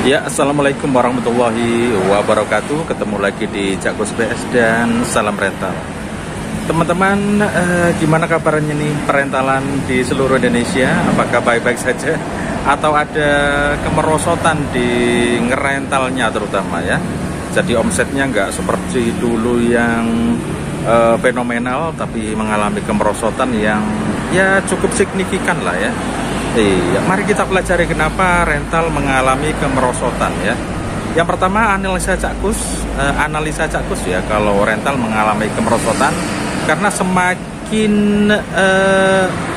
Ya, assalamualaikum warahmatullahi wabarakatuh. Ketemu lagi di Cakkus PS dan salam rental. Teman-teman, gimana kabarnya nih perentalan di seluruh Indonesia? Apakah baik-baik saja? Atau ada kemerosotan di ngerentalnya terutama ya? Jadi omsetnya nggak seperti dulu yang fenomenal, tapi mengalami kemerosotan yang ya cukup signifikan lah ya. Iya, mari kita pelajari kenapa rental mengalami kemerosotan ya. Yang pertama analisa Cakkus ya, kalau rental mengalami kemerosotan karena semakin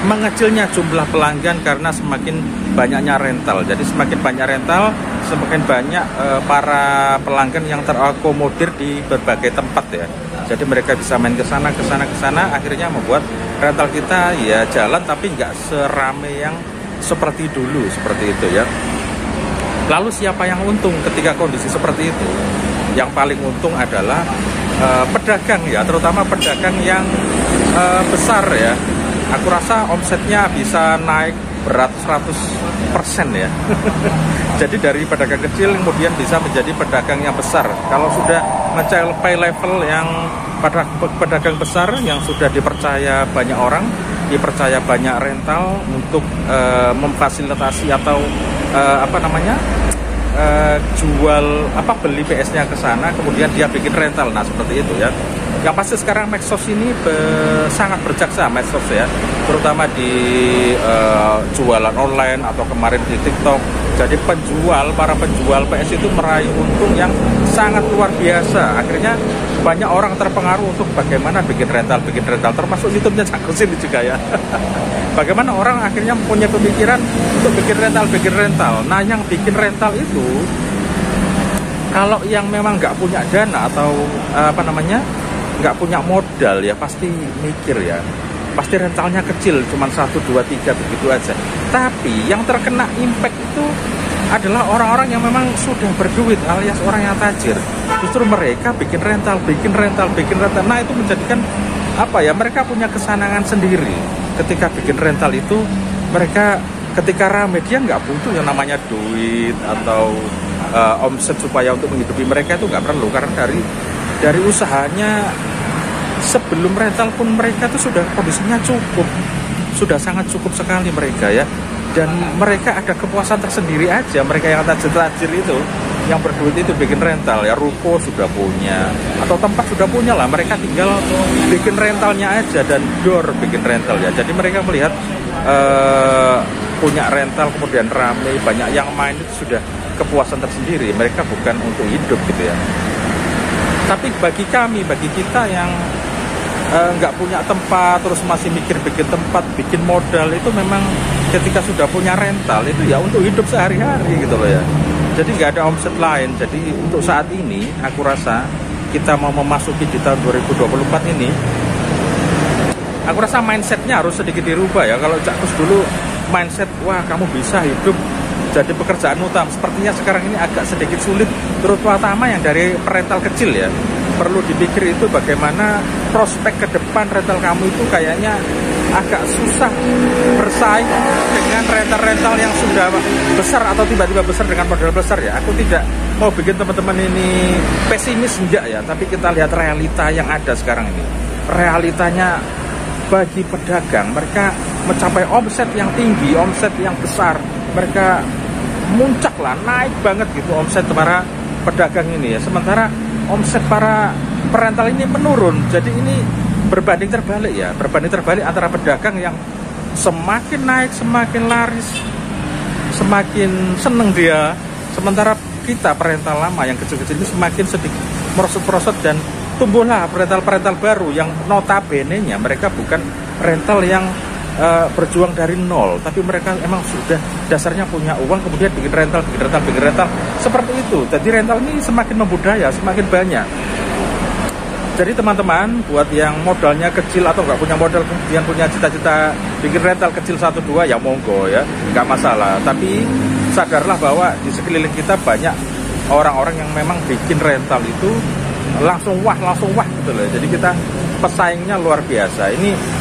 mengecilnya jumlah pelanggan karena semakin banyaknya rental. Jadi semakin banyak rental, semakin banyak para pelanggan yang terakomodir di berbagai tempat ya. Jadi mereka bisa main ke sana, akhirnya membuat rental kita ya jalan tapi nggak serame yang seperti dulu, seperti itu ya. Lalu siapa yang untung ketika kondisi seperti itu? Yang paling untung adalah pedagang ya, terutama pedagang yang besar ya. Aku rasa omsetnya bisa naik beratus-ratus persen ya. Jadi dari pedagang kecil kemudian bisa menjadi pedagang yang besar. Kalau sudah mencapai level yang pada pedagang besar yang sudah dipercaya banyak orang, dipercaya banyak rental untuk memfasilitasi atau jual beli PS-nya ke sana, kemudian dia bikin rental. Nah seperti itu ya. Yang pasti sekarang medsos ini sangat berjaksa medsos ya, terutama di jualan online atau kemarin di TikTok. Jadi para penjual PS itu meraih untung yang sangat luar biasa. Akhirnya banyak orang terpengaruh untuk bagaimana bikin rental, termasuk YouTube-nya Cakkus ini juga ya. Bagaimana orang akhirnya punya pemikiran untuk bikin rental. Nah yang bikin rental itu kalau yang memang nggak punya dana atau nggak punya modal ya pasti mikir ya, pasti rentalnya kecil, cuma 1, 2, 3 begitu aja. Tapi yang terkena impact itu adalah orang-orang yang memang sudah berduit alias orang yang tajir. Justru mereka bikin rental. Nah itu menjadikan mereka punya kesenangan sendiri ketika bikin rental itu. Mereka ketika rame dia nggak butuh yang namanya duit atau omset supaya untuk menghidupi mereka itu nggak perlu, karena dari usahanya sebelum rental pun mereka itu sudah kondisinya cukup, sudah sangat cukup sekali mereka ya. Dan mereka ada kepuasan tersendiri aja, mereka yang tajir itu, yang berduit itu bikin rental ya, ruko sudah punya atau tempat sudah punya lah, mereka tinggal bikin rentalnya aja dan door bikin rental ya. Jadi mereka melihat punya rental kemudian rame, banyak yang main, itu sudah kepuasan tersendiri, mereka bukan untuk hidup gitu ya. Tapi bagi kita yang nggak punya tempat, terus masih mikir bikin tempat, bikin modal, itu memang ketika sudah punya rental itu ya untuk hidup sehari-hari gitu loh ya. Jadi nggak ada omset lain. Jadi untuk saat ini aku rasa kita mau memasuki di tahun 2024 ini, aku rasa mindsetnya harus sedikit dirubah ya. Kalau Cakkus dulu mindset, wah kamu bisa hidup jadi pekerjaan utama, sepertinya sekarang ini agak sedikit sulit, terutama yang dari rental kecil ya. Perlu dipikir itu bagaimana prospek ke depan rental kamu itu kayaknya agak susah bersaing dengan rental-rental yang sudah besar atau tiba-tiba besar dengan modal besar ya. Aku tidak mau bikin teman-teman ini pesimis, enggak ya, tapi kita lihat realita yang ada sekarang ini. Realitanya bagi pedagang, mereka mencapai omset yang tinggi, omset yang besar, mereka muncak lah, naik banget gitu omset para pedagang ini ya. Sementara omset para perental ini menurun. Jadi ini berbanding terbalik antara pedagang yang semakin naik, semakin laris, semakin seneng dia, sementara kita perental lama yang kecil-kecil ini semakin sedikit merosot-merosot, dan tumbuhlah perental-perental baru yang notabene-nya mereka bukan rental yang berjuang dari nol, tapi mereka emang sudah dasarnya punya uang, kemudian bikin rental seperti itu. Jadi rental ini semakin membudaya, semakin banyak. Jadi teman-teman, buat yang modalnya kecil atau nggak punya modal kemudian punya cita-cita bikin rental kecil 1, 2 ya monggo ya, nggak masalah. Tapi sadarlah bahwa di sekeliling kita banyak orang-orang yang memang bikin rental itu langsung wah gitu loh. Jadi kita pesaingnya luar biasa. Ini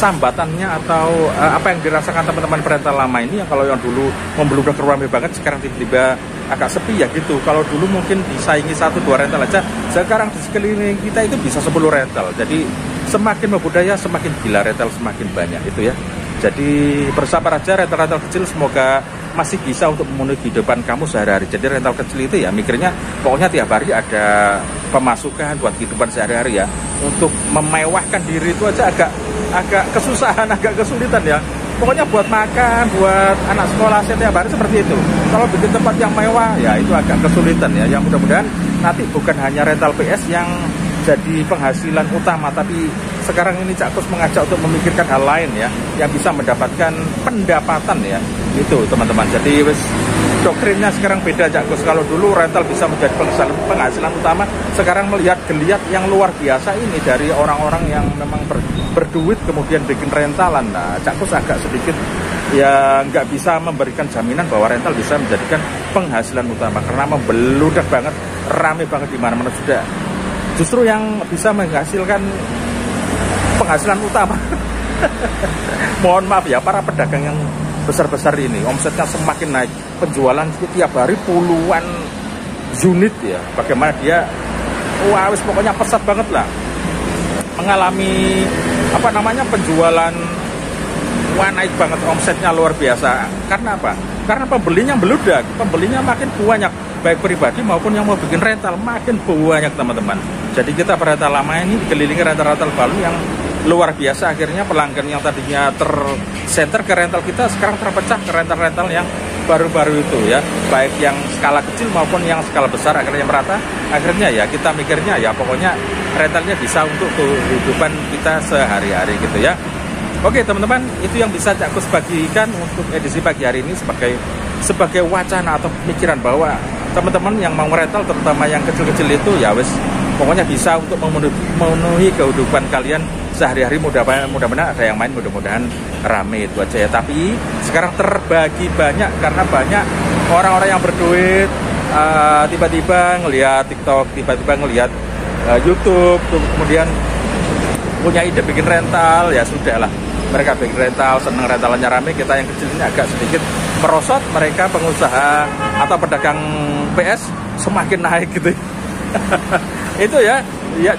sambatannya atau apa yang dirasakan teman-teman perental lama ini, yang kalau yang dulu membludak rame banget, sekarang tiba-tiba agak sepi ya gitu. Kalau dulu mungkin disaingi 1-2 rental aja, sekarang di sekeliling kita itu bisa 10 rental. Jadi semakin membudaya, semakin gila rental, semakin banyak itu ya. Jadi bersabar aja rental-rental kecil, semoga masih bisa untuk memenuhi kehidupan kamu sehari-hari. Jadi rental kecil itu ya mikirnya pokoknya tiap hari ada pemasukan buat kehidupan sehari-hari ya. Untuk memewahkan diri itu aja agak kesusahan, agak kesulitan ya. Pokoknya buat makan, buat anak sekolah setiap hari seperti itu. Kalau bikin tempat yang mewah ya itu agak kesulitan ya. Yang mudah-mudahan nanti bukan hanya rental PS yang jadi penghasilan utama, tapi sekarang ini Cak Kus mengajak untuk memikirkan hal lain ya, yang bisa mendapatkan pendapatan ya, itu teman-teman. Jadi wis doktrinnya sekarang beda Cak Kus. Kalau dulu rental bisa menjadi penghasilan utama, sekarang melihat geliat yang luar biasa ini dari orang-orang yang memang berduit kemudian bikin rentalan. Nah, Cak Kus agak sedikit ya nggak bisa memberikan jaminan bahwa rental bisa menjadikan penghasilan utama karena membeludak banget, rame banget di mana-mana sudah. Justru yang bisa menghasilkan penghasilan utama mohon maaf ya, para pedagang yang besar-besar ini omsetnya semakin naik, penjualan setiap hari puluhan unit ya. Bagaimana dia wah wis pokoknya pesat banget lah, mengalami penjualan wah naik banget, omsetnya luar biasa. Karena apa? Karena pembelinya beludak, pembelinya makin banyak, baik pribadi maupun yang mau bikin rental makin banyak teman-teman. Jadi kita rental lama ini dikelilingi rental-rental baru yang luar biasa. Akhirnya pelanggan yang tadinya tersenter ke rental kita sekarang terpecah ke rental-rental yang baru-baru itu ya, baik yang skala kecil maupun yang skala besar, akhirnya merata. Akhirnya ya kita mikirnya ya pokoknya rentalnya bisa untuk kehidupan kita sehari-hari gitu ya. Oke teman-teman, itu yang bisa Cak Kus bagikan untuk edisi pagi hari ini sebagai wacana atau pemikiran bahwa teman-teman yang mau rental, terutama yang kecil-kecil itu ya wis pokoknya bisa untuk memenuhi kehidupan kalian sehari-hari. Mudah-mudahan ada yang main, mudah-mudahan rame itu aja ya. Tapi sekarang terbagi banyak karena banyak orang-orang yang berduit tiba-tiba ngelihat TikTok, tiba-tiba ngelihat YouTube, kemudian punya ide bikin rental, ya sudah lah. Mereka bikin rental, seneng rentalannya rame, kita yang kecil ini agak sedikit merosot. Mereka pengusaha atau pedagang PS semakin naik gitu. Itu ya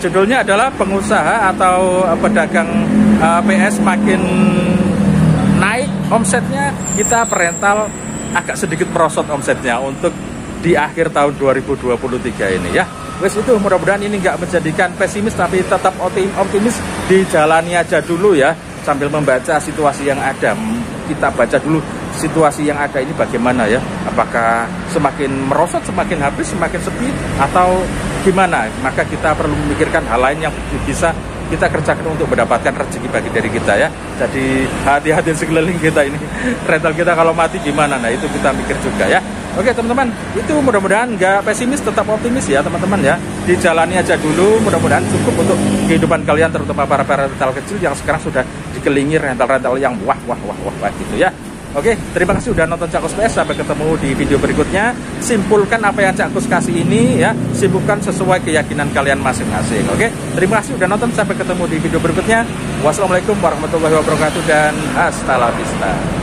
judulnya adalah pengusaha atau pedagang PS makin naik omsetnya, kita perental agak sedikit merosot omsetnya untuk di akhir tahun 2023 ini ya. Wes itu mudah-mudahan ini nggak menjadikan pesimis, tapi tetap optimis, dijalani aja dulu ya, sambil membaca situasi yang ada. Kita baca dulu situasi yang ada ini bagaimana ya, apakah semakin merosot, semakin habis, semakin sepi, atau gimana. Maka kita perlu memikirkan hal lain yang bisa kita kerjakan untuk mendapatkan rezeki bagi diri kita ya. Jadi hati-hati sekeliling kita ini, rental kita kalau mati gimana, nah itu kita mikir juga ya. Oke teman-teman, itu mudah-mudahan nggak pesimis, tetap optimis ya teman-teman ya. Dijalani aja dulu, mudah-mudahan cukup untuk kehidupan kalian, terutama para rental kecil yang sekarang sudah dikelilingi rental-rental yang wah gitu ya. Oke, terima kasih udah nonton Cak Kus PS. Sampai ketemu di video berikutnya. Simpulkan apa yang Cak Kus kasih ini ya, simpulkan sesuai keyakinan kalian masing-masing. Oke, terima kasih udah nonton. Sampai ketemu di video berikutnya. Wassalamualaikum warahmatullahi wabarakatuh dan hasta la vista.